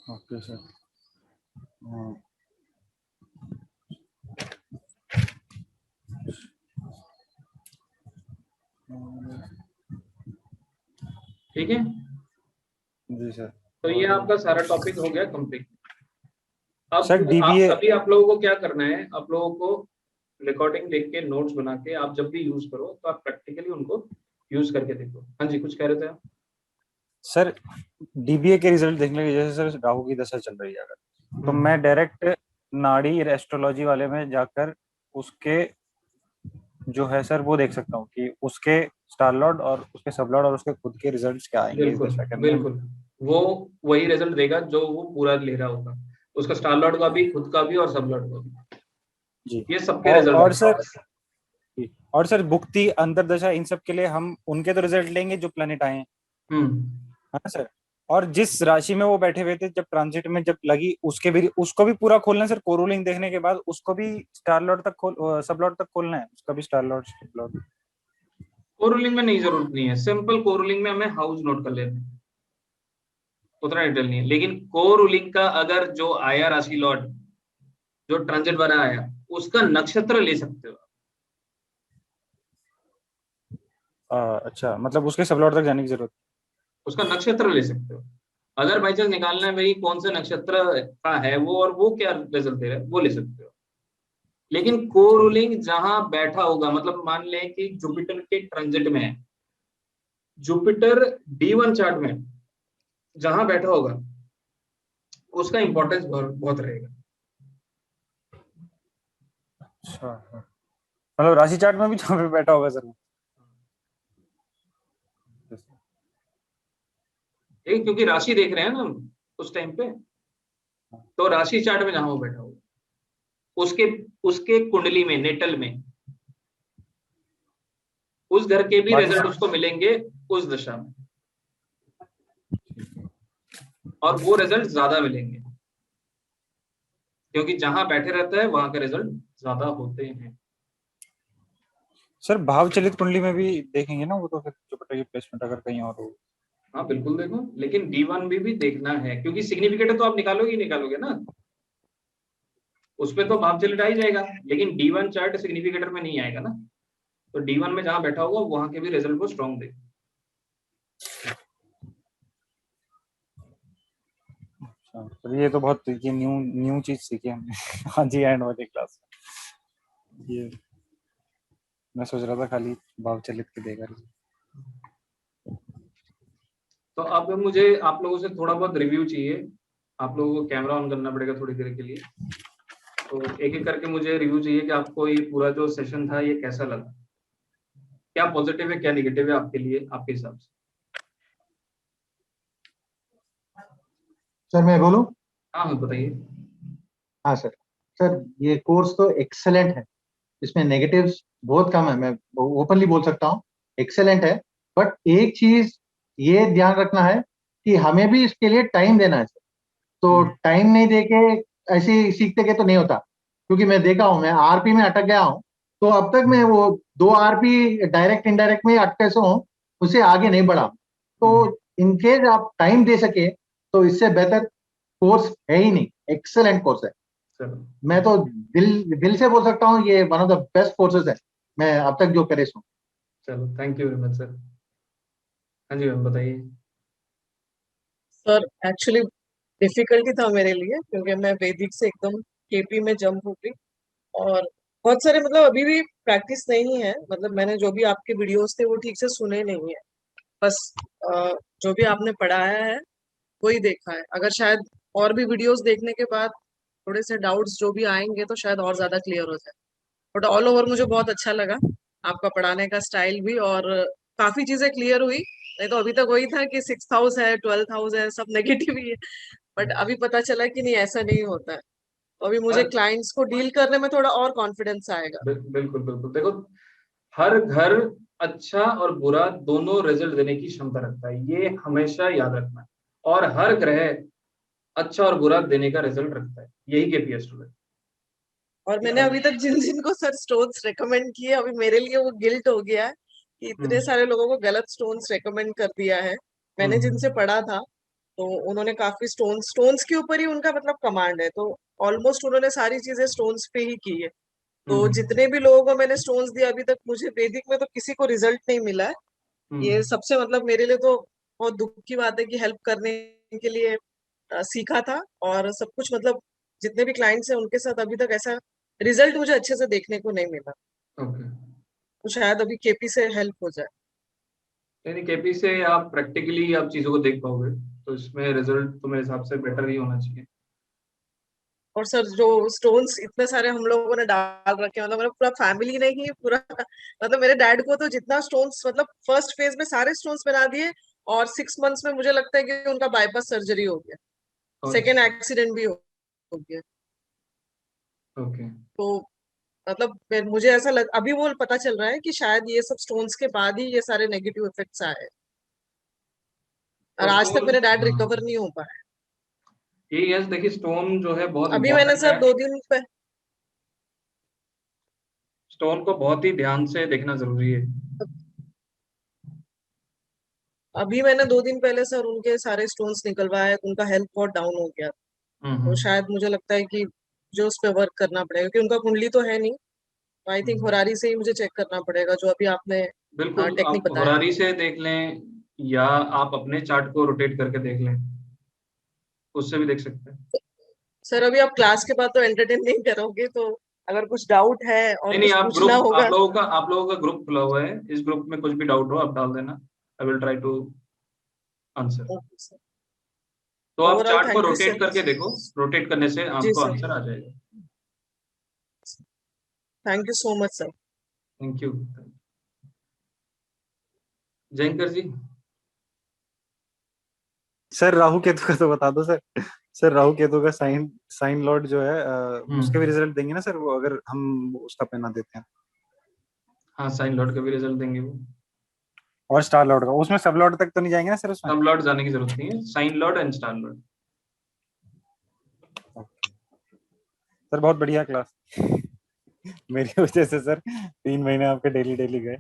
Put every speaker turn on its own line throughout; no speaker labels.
Okay sir. हाँ,
ठीक है,
जी सर।
तो ये आपका सारा टॉपिक हो गया कंप्लीट। अब
सर डीबीए
अभी आप लोगों को क्या करना है, आप लोगों को रिकॉर्डिंग देख के नोट्स बना के आप जब भी यूज करो तो आप प्रैक्टिकली उनको यूज करके देखो। हाँ जी, कुछ कह रहे थे आप?
सर डीबीए के रिजल्ट देखने की, जैसे सर राहु की दशा चल रही है अगर, तो मैं डायरेक्ट नाड़ी एस्ट्रोलॉजी वाले में जाकर उसके जो है सर वो देख सकता हूँ कि उसके स्टार लॉर्ड और उसके सब लॉर्ड और उसके खुद के रिजल्ट्स क्या आएंगे इस
बिल्कुल
दशा के अंदर।
बिल्कुल, वो वही रिजल्ट देगा जो वो पूरा ले रहा होगा, उसका स्टार लॉर्ड का भी, खुद का भी और सब लॉर्ड का भी,
जी।
ये सबके रिजल्ट
और
देगा।
सर जी, और सर भुक्ति अंतरदशा इन सब के लिए हम उनके तो रिजल्ट लेंगे जो प्लेनेट आए हैं,
हम्म।
है ना सर। और जिस राशि में वो बैठे हुए थे जब ट्रांजिट में जब लगी, उसके भी उसको भी पूरा खोलना है सर। कोरोलिंग देखने के बाद उसको भी स्टार लॉर्ड तक सब लॉर्ड तक खोलना है, उसका भी स्टार लॉर्ड सब लॉर्ड।
कोरोलिंग में नहीं, जरूरत नहीं है, सिंपल कोरोलिंग में हमें हाउस नोट कर लेते हैं, उतना डिटेल नहीं है। लेकिन कोरोलिंग का अगर जो आया राशि लॉर्ड, जो ट्रांजिट बना आया, उसका नक्षत्र ले सकते हो।
अच्छा, मतलब उसके सब लॉर्ड तक जाने की जरूरत।
उसका नक्षत्र ले सकते हो। अगर बाई चांस निकालना है भाई कौन से नक्षत्र का है वो और वो क्या रिजल्ट दे रहा है, वो ले सकते हो। लेकिन को रूलिंग जहां बैठा होगा, मतलब मान लें कि जुपिटर के ट्रांजिट में है, जुपिटर D1 चार्ट में जहां बैठा होगा, उसका इंपॉर्टेंस बहुत बहुत रहेगा।
अच्छा हाँ। मतलब राशि चार्ट में भी जहाँ पे बैठा होगा सर वो।
ठीक, क्योंकि राशि देख रहे हैं ना हम उस टाइम पे, तो राशि चार्ट में जहां वो बैठा होगा, उसके उसके कुंडली में, नेटल में, उस घर के भी
बाकी
रिजल्ट उसको मिलेंगे उस दशा में, और वो रिजल्ट ज्यादा मिलेंगे, क्योंकि जहां बैठे रहता है वहां के रिजल्ट ज्यादा होते हैं।
सर भाव चलित कुंडली में भी देखेंगे ना वो, तो फिर जुपिटर की प्लेसमेंट अगर कहीं और हो।
हाँ बिल्कुल देखो, लेकिन D1 भी देखना है, क्योंकि सिग्निफिकेटर तो आप निकालोगे ही निकालोगे ना, उसपे तो भाव चलित आ ही जाएगा, लेकिन D1 चार्ट सिग्निफिकेटर में नहीं आएगा ना। तो D1 में जहां बैठा होगा वहां के भी रिजल्ट को स्ट्रॉन्ग दे।
अच्छा, तो ये तो बहुत ये न्यू न्यू चीज सीखी हमने हाँ जी, एंड वाली क्लास में ये मैं सोच रहा था खाली भाव चलित के देगा।
तो अब मुझे आप लोगों से थोड़ा बहुत रिव्यू चाहिए, आप लोगों को कैमरा ऑन करना पड़ेगा थोड़ी देर के लिए। तो एक एक करके मुझे रिव्यू चाहिए कि आपको ये पूरा जो सेशन था ये कैसा लगा, क्या पॉजिटिव है क्या निगेटिव है आपके लिए, आपके हिसाब से।
सर मैं बोलूं?
हाँ हाँ बताइए।
हाँ सर। सर ये कोर्स तो एक्सेलेंट है, इसमें नेगेटिव्स बहुत कम है, मैं ओपनली बोल सकता हूँ एक्सेलेंट है। बट एक चीज ये ध्यान रखना है कि हमें भी इसके लिए टाइम देना है सर। तो टाइम नहीं देके ऐसे ही सीखते के तो नहीं होता, क्योंकि मैं देखा हूँ, मैं आरपी में अटक गया हूँ। तो अब तक मैं वो 2 आरपी डायरेक्ट इनडायरेक्ट में अटके से हूँ, उससे आगे नहीं बढ़ा। तो इनकेस आप टाइम दे सके तो इससे बेहतर कोर्स है ही नहीं, एक्सेलेंट कोर्स है।
चलो
मैं तो दिल दिल से बोल सकता हूँ ये one of the best courses है मैं अब तक जो करे सो।
चलो, thank you very much sir. हाँ जी मैम बताइए।
सर एक्चुअली डिफिकल्टी था मेरे लिए, क्योंकि मैं वैदिक से एकदम केपी में जंप हो गई, और बहुत सारे मतलब अभी भी प्रैक्टिस नहीं है। मतलब मैंने जो भी आपके वीडियोस थे वो ठीक से सुने नहीं है, बस जो भी आपने पढ़ाया है वही देखा है। अगर शायद और भी वीडियोस देखने के बाद थोड़े से डाउट्स जो भी आएंगे तो शायद और ज्यादा क्लियर हो जाए। बट ऑल ओवर मुझे बहुत अच्छा लगा आपका पढ़ाने का स्टाइल भी, और काफी चीजें क्लियर हुई। नहीं तो अभी तक वही था कि 6th हाउस है, 12th हाउस है, सब नेगेटिव ही है। बट अभी पता चला कि नहीं, ऐसा नहीं होता है। तो अभी मुझे क्लाइंट्स को डील करने में थोड़ा और कॉन्फिडेंस आएगा।
बिल्कुल बिल्कुल, देखो हर घर अच्छा और बुरा दोनों रिजल्ट देने की क्षमता रखता है, ये हमेशा याद रखना है। और हर ग्रह अच्छा और बुरा देने का रिजल्ट रखता है, यही केपी एस्ट्रोलॉजी।
और मैंने अभी तक जिन जिन को सर स्टोन्स रेकमेंड किए, अभी मेरे लिए वो गिल्ट हो गया है कि इतने सारे लोगों को गलत स्टोन्स रेकमेंड कर दिया है। मैंने जिनसे पढ़ा था तो उन्होंने काफी स्टोन्स के ऊपर ही उनका मतलब कमांड है, तो ऑलमोस्ट उन्होंने सारी चीजें स्टोन्स पे ही की है। तो जितने भी लोगों को मैंने स्टोन्स दिए अभी तक, मुझे वैदिक में तो किसी को रिजल्ट नहीं मिला है। ये सबसे मतलब मेरे लिए तो बहुत दुख की बात है कि हेल्प करने के लिए सीखा था, और सब कुछ मतलब जितने भी क्लाइंट्स हैं उनके साथ अभी तक ऐसा रिजल्ट मुझे अच्छे से देखने को नहीं मिला।
ओके।
तो शायद अभी केपी से हेल्प हो जाए।
यानी केपी से आप प्रैक्टिकली आप चीजों को देख पाओगे, तो इसमें रिजल्ट तो मेरे हिसाब से बेटर ही होना चाहिए।
और सर जो स्टोन्स इतने सारे हम लोगों ने डाल रखे हैं, मतलब मेरा पूरा फैमिली ने ही पूरा मतलब मेरे डैड को तो जितना स्टोन्स मतलब फर्स्ट फेज में सारे स्टोन्स बना दिए, और 6 मंथ्स में मुझे लगता है कि उनका बाईपास सर्जरी हो गया, सेकेंड एक्सीडेंट भी हो गया।
ओके।
तो मतलब मुझे ऐसा अभी वो पता चल रहा है कि शायद ये सब स्टोन्स के बाद ही ये सारे नेगेटिव इफेक्ट्स आए, और
तो
आज तक
स्टोन,
मेरे डैड रिकवर नहीं हो पाए।
ये यस, देखिए स्टोन जो है बहुत
अभी मैंने
इंपॉर्टेंट
सर
है।
2 दिन पे
स्टोन को बहुत ही ध्यान से देखना जरूरी है।
अभी मैंने 2 दिन पहले सर उनके सारे स्टोन्स निकलवाए, तो उनका हेल्थ बहुत डाउन हो गया। तो शायद मुझे लगता है कि जो उस पे वर्क करना पड़ेगा, क्योंकि उनका कुंडली तो है नहीं। तो आई थिंक होरारी से ही मुझे चेक करना पड़ेगा, जो अभी आपने
बिल्कुल,
टेक्निक
आप
बताया।
होरारी से देख लें या आप अपने चार्ट को रोटेट करके देख लें, उससे भी देख सकते हैं।
सर अभी आप क्लास के बाद तो एंटरटेन नहीं करोगे, तो अगर कुछ डाउट है और
नहीं नहीं,
कुछ
आप
पूछना
ग्रुप,
होगा।
आप लोगों का ग्रुप खुला हुआ है, इस ग्रुप में कुछ भी डाउट हो आप डाल देना, I will try to answer.
Okay sir.
तो आप
ओवरऑल
चार्ट को
थैंक यू
रोटेट
सर।
करके देखो, रोटेट करने से
जी
आपको
सर,
आंसर आ जाएगा।
Thank you so much sir.
Thank you. Jayankar ji.
Sir Rahu Ketu का तो बता दो सर। सर राहु केतु का साइन साइन लॉर्ड जो है उसके भी रिजल्ट देंगे ना सर, वो अगर हम उसका पहना देते हैं?
हाँ, साइन लॉर्ड का भी रिजल्ट देंगे वो।
और स्टार लॉर्ड का, उसमें सब लॉर्ड तक तो नहीं जाएंगे ना सर उसमें?
सब लॉर्ड जाने की जरूरत नहीं है, sign lord and star lord.
Sir बहुत बढ़िया क्लास। मेरी वजह से सर 3 महीने आपके डेली डेली गए।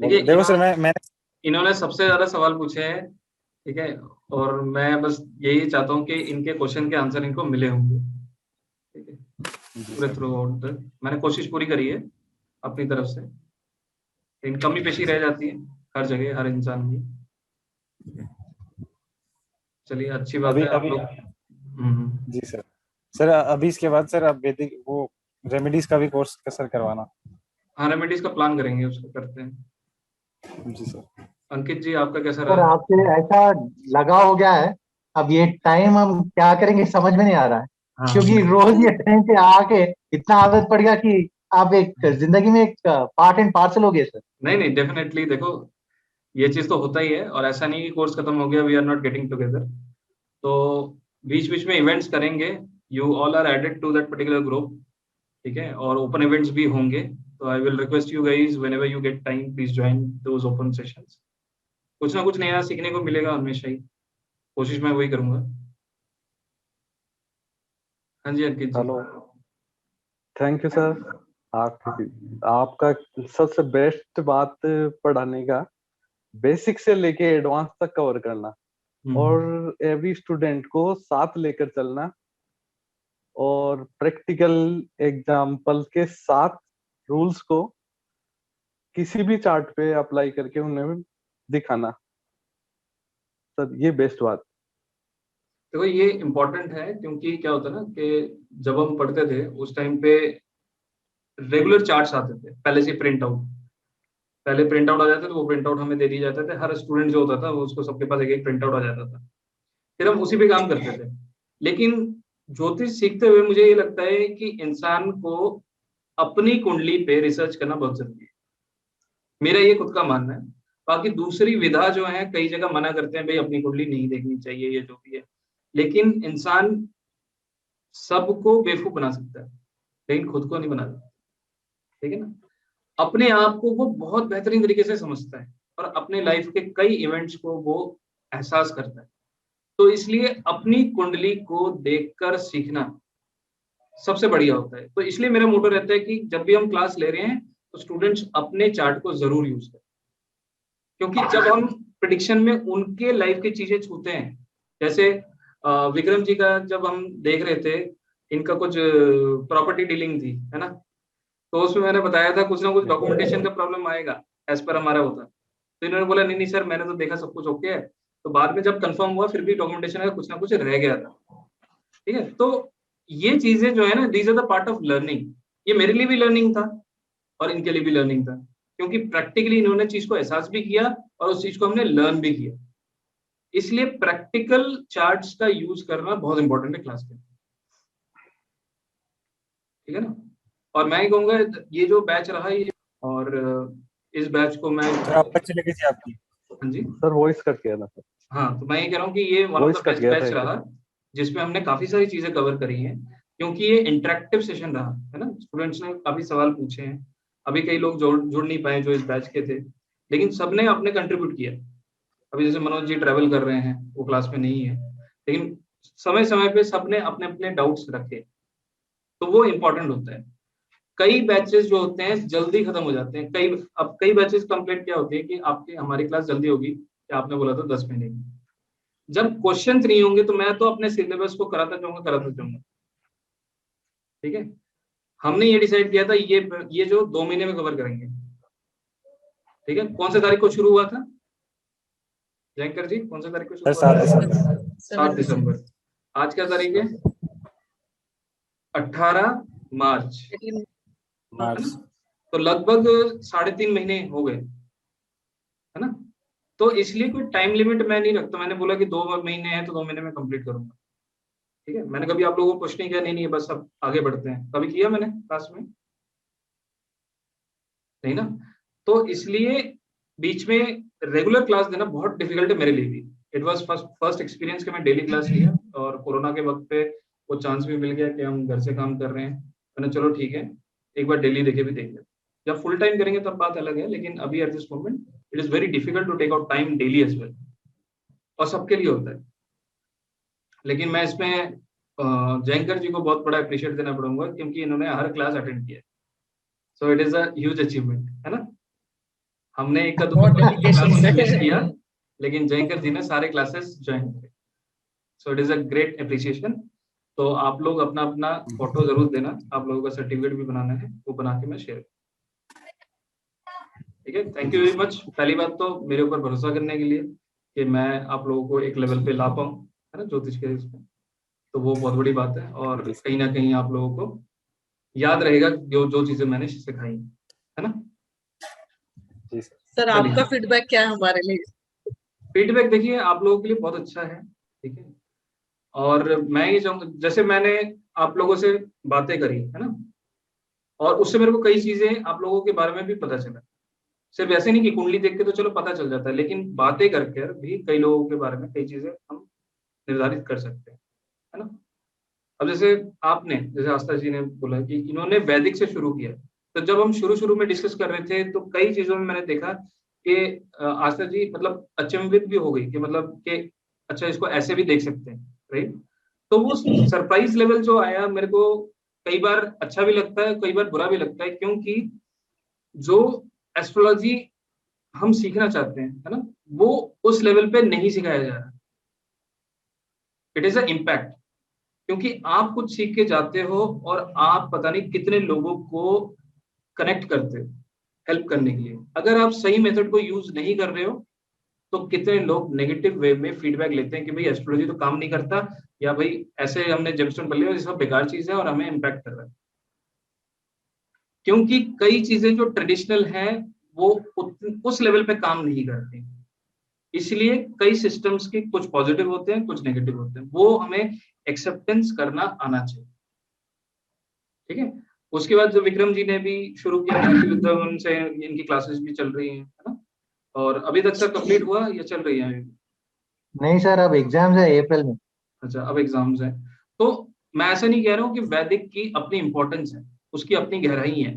देखिए
देखो सर मैंने
इन्होंने सबसे ज्यादा सवाल पूछे हैं, ठीक है, और मैं बस यही चाहता हूँ कि इनके क्वेश्चन के आंसर इनको मिले होंगे, ठीक है, पूरे थ्रू आउट मैंने कोशिश पूरी करी है अपनी तरफ से। इन कमी पेशी रह जाती है हर जगह, हर इंसान की। चलिए, अच्छी बात
अभी
है आप
अभी
लोग।
जी सर। सर अभी इसके बाद सर आप वैदिक वो रेमेडीज का भी कोर्स सर करवाना।
हाँ, रेमेडीज का प्लान करेंगे, उसको करते हैं।
जी सर।
अंकित जी, आपका कैसा
सर
रहा?
आपसे ऐसा लगा हो गया है, अब ये टाइम हम क्या करेंगे समझ में नहीं आ रहा है,
हाँ,
क्योंकि रोज ये टाइम पे आके इतना आदत पड़ गया कि आप एक जिंदगी में एक पार्ट एंड पार्सल हो गए सर।
नहीं नहीं, डेफिनेटली देखो, ये चीज तो होता ही है, और ऐसा नहीं कि कोर्स खत्म हो गया, we are not getting together. तो बीच बीच में इवेंट्स करेंगे, you all are added to that particular group, ठीक है, और ओपन इवेंट्स भी होंगे। तो I will request you guys, whenever you get time, please join those open sessions. कुछ ना कुछ नया सीखने को मिलेगा हमेशा ही, कोशिश मैं वही करूंगा। हाँ जी Ankit ji.
Hello, thank you sir. आपका सबसे बेस्ट बात पढ़ाने का, बेसिक से लेके एडवांस तक कवर करना, और एवरी स्टूडेंट को साथ लेकर चलना, और प्रैक्टिकल एग्जाम्पल के साथ रूल्स को किसी भी चार्ट पे अप्लाई करके उन्हें दिखाना। सर ये बेस्ट बात।
देखो ये इम्पोर्टेंट है, क्योंकि क्या होता है ना कि जब हम पढ़ते थे उस टाइम पे रेगुलर चार्ट्स आते थे पहले से प्रिंट आउट, पहले प्रिंट आउट आ जाते थे, वो प्रिंट आउट हमें दे दिए जाते थे, हर स्टूडेंट जो होता था वो उसको सबके पास एक एक प्रिंट आउट आ जाता था, फिर हम उसी पे काम करते थे। लेकिन ज्योतिष सीखते हुए मुझे ये लगता है कि इंसान को अपनी कुंडली पे रिसर्च करना बहुत जरूरी है, मेरा ये खुद का मानना है। बाकी दूसरी विधा जो है कई जगह मना करते हैं, भाई अपनी कुंडली नहीं देखनी चाहिए, ये जो भी है, लेकिन इंसान सबको बेवकूफ बना सकता है, लेकिन खुद को नहीं बना सकता, ठीक है ना। अपने आप को वो बहुत बेहतरीन तरीके से समझता है, और अपने लाइफ के कई इवेंट्स को वो एहसास करता है। तो इसलिए अपनी कुंडली को देखकर सीखना सबसे बढ़िया होता है। तो इसलिए मेरा मोटो रहता है कि जब भी हम क्लास ले रहे हैं तो स्टूडेंट्स अपने चार्ट को जरूर यूज करें, क्योंकि जब हम प्रिडिक्शन में उनके लाइफ की चीजें छूते हैं। जैसे विक्रम जी का जब हम देख रहे थे, इनका कुछ प्रॉपर्टी डीलिंग थी, है ना, तो उसमें मैंने बताया था कुछ ना कुछ डॉक्यूमेंटेशन का प्रॉब्लम आएगा एज पर हमारा होता। तो इन्होंने बोला नहीं नहीं सर मैंने तो देखा सब कुछ ओके है। तो बाद में जब कंफर्म हुआ फिर भी डॉक्यूमेंटेशन का कुछ ना कुछ रह गया था। ठीक है, तो ये चीजें जो है ना, these are the part of learning. ये मेरे लिए भी लर्निंग था और इनके लिए भी लर्निंग था, क्योंकि प्रैक्टिकली इन्होंने चीज को एहसास भी किया और उस चीज को हमने लर्न भी किया। इसलिए प्रैक्टिकल चार्ट्स का यूज करना बहुत इंपॉर्टेंट है क्लास में, ठीक है ना। और मैं ही कहूंगा ये जो बैच रहा ये, और इस बैच को मैं
आप चले गए थे आपकी।
हाँ जी
सर वॉइस कट गया था।
हाँ, तो मैं ये कह रहा हूँ कि ये one of
voice
the
cut
best
गया
बैच
था
रहा जिसमें हमने काफी सारी चीजें कवर करी हैं, क्योंकि ये इंटरेक्टिव सेशन रहा है ना। स्टूडेंट्स ने काफी सवाल पूछे हैं, अभी कई लोग जुड़ नहीं पाए जो इस बैच के थे, लेकिन सबने अपने कंट्रीब्यूट किया। अभी जैसे मनोज जी ट्रैवल कर रहे हैं, वो क्लास में नहीं है, लेकिन समय समय पे सबने अपने अपने डाउट्स रखे, तो वो इम्पोर्टेंट होता है। कई बैचेस जो होते हैं जल्दी खत्म हो जाते हैं। कई बैचेस कंप्लीट क्या होती है कि आपकी हमारी क्लास जल्दी होगी, या आपने बोला था 10 महीने में, जब क्वेश्चन नहीं होंगे तो मैं तो अपने सिलेबस को कराता जाऊंगा। ठीक है, हमने ये डिसाइड किया था ये जो 2 महीने में कवर करेंगे। ठीक है, कौन से तारीख को शुरू हुआ था जयंकर जी, कौन से तारीख को शुरू हुआ था? 7 दिसंबर। आज क्या तारीख है? 18 मार्च, है ना? तो लगभग 3.5 महीने हो गए, है ना। तो इसलिए कोई टाइम लिमिट मैं नहीं रखता। मैंने बोला कि 2 महीने हैं तो 2 महीने में कंप्लीट करूंगा। ठीक है, मैंने कभी आप लोगों को पुश नहीं किया, नहीं बस अब आगे बढ़ते हैं, कभी किया मैंने क्लास में? नहीं ना। तो इसलिए बीच में रेगुलर क्लास देना बहुत डिफिकल्ट है मेरे लिए भी। इट वाज फर्स्ट एक्सपीरियंस कि मैं डेली क्लास लिया, और कोरोना के वक्त पे वो चांस भी मिल गया कि हम घर से काम कर रहे हैं। मैंने चलो ठीक है एक बार डेली देखे भी देख लेते, जब फुल टाइम करेंगे तब बात अलग है, लेकिन अभी at this moment it is very difficult to take out time daily as well, और सबके लिए होता है। लेकिन मैं इसमें जयंकर जी को बहुत बड़ा अप्रिशिएट देना पड़ूंगा, क्योंकि इन्होंने हर क्लास अटेंड किया। So it is a huge achievement, है ना। हमने एक का क्लासेस मिस किया, लेकिन जयंकर जी ने सारे क्लासेस ज्वाइन किए। So it is a great appreciation. तो आप लोग अपना अपना फोटो जरूर देना, आप लोगों का सर्टिफिकेट भी बनाना है, वो बना के मैं शेयर। ठीक है, थैंक यू वेरी मच। पहली बात तो मेरे ऊपर भरोसा करने के लिए कि मैं आप लोगों को एक लेवल पे ला पाऊँ, है ना, ज्योतिष के इसमें, तो वो बहुत बड़ी बात है। और कहीं ना कहीं आप लोगों को याद रहेगा जो जो चीजें मैंने सिखाई, है ना।
सर आपका फीडबैक क्या है हमारे लिए?
फीडबैक देखिए आप लोगों के लिए बहुत अच्छा है, ठीक है। और मैं ये चाहूंगा, जैसे मैंने आप लोगों से बातें करी, है ना, और उससे मेरे को कई चीजें आप लोगों के बारे में भी पता चला। सिर्फ ऐसे नहीं कि कुंडली देख के तो चलो पता चल जाता है, लेकिन बातें करके भी कई लोगों के बारे में कई चीजें हम निर्धारित कर सकते हैं, है ना। अब जैसे आपने, जैसे आस्था जी ने बोला कि इन्होंने वैदिक से शुरू किया, तो जब हम शुरू में डिस्कस कर रहे थे तो कई चीजों में मैंने देखा कि आस्था जी मतलब अचंभित भी हो गई कि मतलब कि अच्छा इसको ऐसे भी देख सकते हैं, राइट। तो वो सरप्राइज लेवल जो आया मेरे को, कई बार अच्छा भी लगता है कई बार बुरा भी लगता है, क्योंकि जो एस्ट्रोलॉजी हम सीखना चाहते हैं, है ना, वो उस लेवल पे नहीं सिखाया जा रहा। इट इज अ इम्पैक्ट, क्योंकि आप कुछ सीख के जाते हो और आप पता नहीं कितने लोगों को कनेक्ट करते हो हेल्प करने के लिए। अगर आप सही मेथड को यूज नहीं कर रहे हो तो कितने लोग नेगेटिव वे में फीडबैक लेते हैं कि भाई एस्ट्रोलॉजी तो काम नहीं करता, या भाई ऐसे हमने जेमस्टोन पढ़ लिया ये सब बेकार चीज है और हमें इम्पैक्ट कर रहा है। क्योंकि कई चीजें जो ट्रेडिशनल हैं वो उस लेवल पे काम नहीं करती, इसलिए कई सिस्टम्स के कुछ पॉजिटिव होते हैं कुछ नेगेटिव होते हैं, वो हमें एक्सेप्टेंस करना आना चाहिए। ठीक है, उसके बाद जो विक्रम जी ने भी शुरू किया उनसे इनकी क्लासेस भी चल रही हैं, है ना। और अभी तक सर कंप्लीट हुआ या चल रही है?
नहीं सर, अब एग्जाम्स है अप्रैल में।
अच्छा, अब एग्जाम्स है। तो मैं ऐसा नहीं कह रहा हूँ कि वैदिक की अपनी इंपॉर्टेंस है, उसकी अपनी गहराई है,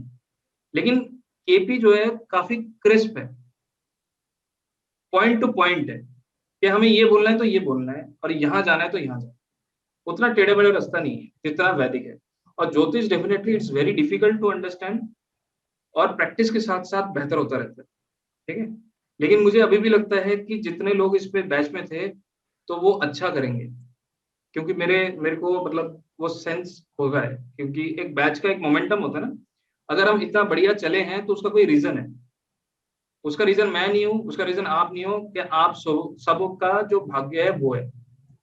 लेकिन केपी जो है काफी क्रिस्प है, पॉइंट टू पॉइंट है कि हमें ये बोलना है तो ये बोलना है, और यहाँ जाना है तो यहाँ जाना है। उतना टेढ़े मेढ़े रास्ता नहीं है जितना वैदिक है। और ज्योतिष definitely it's very difficult to understand, और प्रैक्टिस के साथ साथ बेहतर होता रहता है। ठीक है, लेकिन मुझे अभी भी लगता है कि जितने लोग इस पे बैच में थे तो वो अच्छा करेंगे, क्योंकि मेरे को मतलब वो सेंस होगा है, क्योंकि एक बैच का एक मोमेंटम होता है ना, अगर हम इतना बढ़िया चले हैं तो उसका कोई रीजन है। उसका रीजन मैं नहीं हूँ, उसका रीजन आप नहीं हो, कि आप सबका जो भाग्य है वो है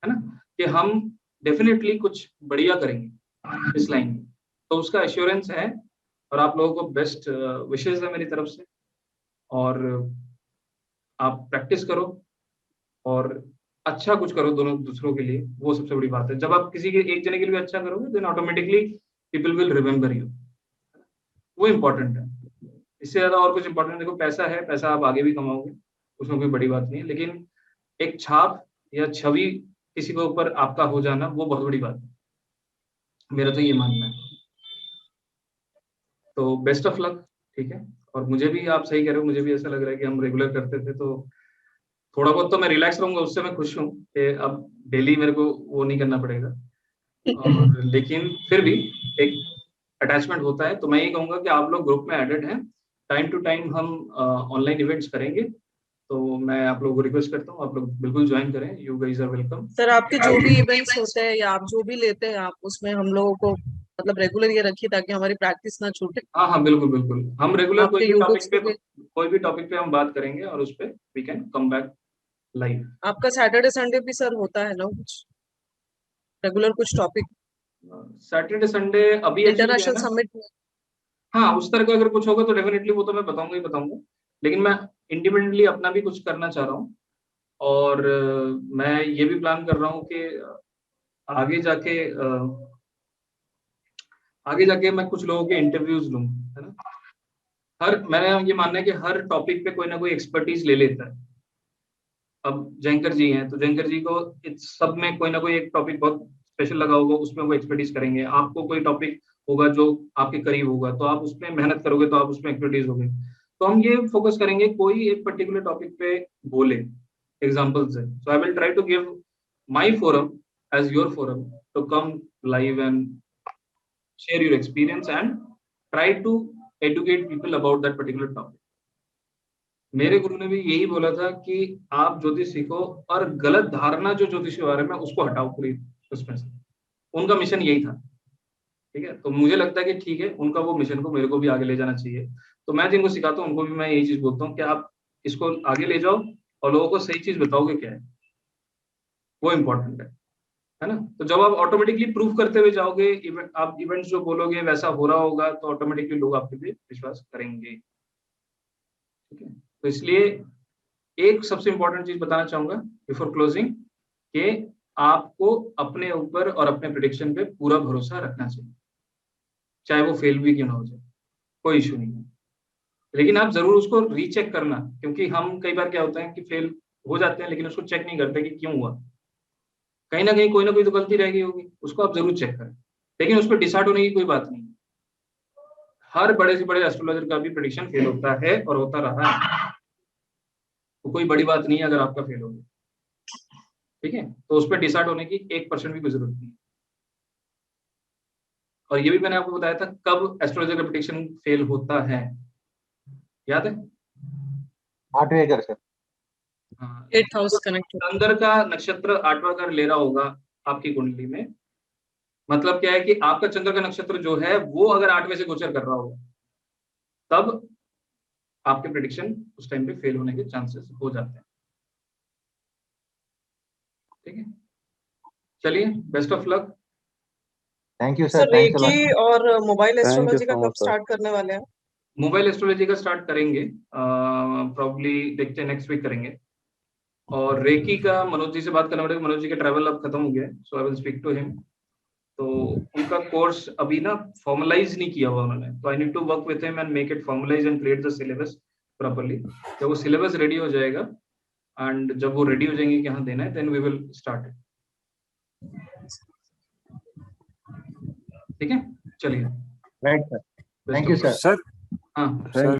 ना, कि हम डेफिनेटली कुछ बढ़िया करेंगे इस लाइन में, तो उसका एश्योरेंस है। और आप लोगों को बेस्ट विशेष है मेरी तरफ से, और आप प्रैक्टिस करो और अच्छा कुछ करो दोनों दूसरों के लिए, वो सबसे बड़ी बात है। जब आप किसी के एक जने के लिए अच्छा करोगे then automatically people will remember you, वो इम्पोर्टेंट है। इससे ज्यादा और कुछ इम्पोर्टेंट, देखो पैसा है, पैसा आप आगे भी कमाओगे, उसमें कोई बड़ी बात नहीं है, लेकिन एक छाप या छवि किसी के ऊपर आपका हो जाना वो बहुत बड़ी बात है, मेरा तो ये मानना है। तो बेस्ट ऑफ लक, ठीक है। और मुझे भी आप सही कह रहे हो, मुझे भी ऐसा लग रहा है कि हम रेगुलर करते थे तो थोड़ा बहुत तो मैं रिलैक्स रहूंगा, उससे मैं खुश हूँ कि अब डेली मेरे को वो नहीं करना पड़ेगा। और लेकिन फिर भी एक अटैचमेंट होता है, तो मैं ये कहूंगा कि आप लोग ग्रुप में एडेड हैं, टाइम टू टाइम हम ऑनलाइन इवेंट्स करेंगे, तो मैं आप लोगों को रिक्वेस्ट करता हूँ आप लोग बिल्कुल ज्वाइन करें, you guys are welcome.
Sir आपके जो भी इवेंट्स होते हैं या आप जो भी लेते हैं, आप उसमें हम लोगों को मतलब रेगुलर ये रखिए ताकि हमारी प्रैक्टिस ना छूटे।
हाँ हाँ बिल्कुल बिल्कुल, हम रेगुलर
आपके यूट्यूब्स पे भी
कोई भी टॉपिक पे हम बात करेंगे और उस पे we can come back live.
आपका सैटरडे संडे भी सर होता है ना कुछ रेगुलर कुछ टॉपिक
सैटरडे संडे अभी एक्चुअली
इंटरनेशनल
ना,
समिट में?
हाँ उस तरह का अगर कुछ होगा तो डेफिनेटली वो तो मैं बताऊंगा ही बताऊंगा, लेकिन मैं इंडिपेंडेंटली अपना भी कुछ करना चाह रहा हूँ। और मैं ये भी प्लान कर रहा हूँ कि आगे जाके मैं कुछ लोगों के इंटरव्यूज लूँ, है ना। मैंने ये मानना है कि हर टॉपिक पे कोई ना कोई एक्सपर्टीज ले लेता है। अब जयंकर जी हैं तो जयंकर जी को इस सब में कोई ना कोई एक टॉपिक बहुत स्पेशल लगा होगा, उसमें वो एक्सपर्टीज करेंगे। आपको कोई टॉपिक होगा जो आपके करीब होगा तो आप उसमें मेहनत करोगे तो आप उसमें एक्सपर्टीज होगे। तो हम ये फोकस करेंगे कोई एक पर्टिकुलर टॉपिक पे बोले एग्जाम्पल्स है। So I will try to give my forum as your forum to come live and share your experience and try to educate people about that particular topic. मेरे गुरु ने भी यही बोला था कि आप ज्योतिष सीखो और गलत धारणा जो ज्योतिष के बारे में उसको हटाओ पूरी उसमें से। उनका मिशन यही था, ठीक है। तो मुझे लगता है कि ठीक है, उनका वो मिशन को मेरे को भी आगे ले जाना चाहिए। तो मैं जिनको सिखाता हूँ उनको भी मैं यही चीज बोलता हूँ कि आप इसको आगे ले जाओ और लोगों को सही चीज बताओगे क्या है, वो इम्पोर्टेंट है ना। तो जब आप ऑटोमेटिकली प्रूफ करते हुए जाओगे, आप इवेंट्स जो बोलोगे वैसा हो रहा होगा, तो ऑटोमेटिकली लोग आपके पे विश्वास करेंगे, ठीक है। तो इसलिए एक सबसे इंपॉर्टेंट चीज बताना चाहूंगा बिफोर क्लोजिंग, कि आपको अपने ऊपर और अपने प्रेडिक्शन पे पूरा भरोसा रखना चाहिए, चाहे वो फेल भी क्यों ना हो जाए, कोई इशू नहीं है। लेकिन आप जरूर उसको रीचेक करना, क्योंकि हम कई बार क्या होता है कि फेल हो जाते हैं लेकिन उसको चेक नहीं करते कि क्यों हुआ। कहीं ना कहीं कोई ना कोई तो गलती रह गई होगी, उसको आप जरूर चेक करें, लेकिन उस पर डिसाइड होने की कोई बात नहीं। हर बड़े से बड़े एस्ट्रोलॉजर का भी प्रेडिक्शन फेल होता है और होता रहा है, तो कोई बड़ी बात नहीं है अगर आपका फेल हो गया, ठीक है। तो उस पर डिसाइड होने की 1% भी कोई जरूरत नहीं है। और ये भी मैंने आपको बताया था कब एस्ट्रोलॉजर का प्रेडिक्शन फेल होता है, याद है?
8वें घर सर।
हाँ,
8th हाउस कनेक्ट होता
चंद्र का नक्षत्र 8वां घर ले रहा होगा आपकी कुंडली में, मतलब क्या है कि आपका चंद्र का नक्षत्र जो है वो अगर 8वें से गोचर कर रहा होगा, तब आपके प्रेडिक्शन उस टाइम पे फेल होने के चांसेस हो जाते हैं, ठीक है। चलिए, best of luck.
Thank you
है।
Sir,
sir
thanks a lot.
Reiki और मोबाइल
थैंक यू
एस्ट्रोलॉजी का
सो
कब
मच सर।
स्टार्ट करने वाले हैं?
मोबाइल एस्ट्रोलॉजी का स्टार्ट करेंगे, प्रॉब्ली देखते हैं नेक्स्ट वीक करेंगे। और रेकी का मनोज जी से बात करना पड़ेगा, मनोज जी का ट्रैवल अब खत्म हो गया है, so I will speak to him. तो उनका कोर्स अभी ना फॉर्मलाइज नहीं किया हुआ उन्होंने, तो I need to work with him and make it formalize and create the syllabus properly. जब वो सिलेबस रेडी हो जाएगा एंड जब वो रेडी हो जाएंगे कि हाँ देना है, then we will start it, ठीक है। चलिए,
right sir, thank you sir.
Sir
हाँ
थैंक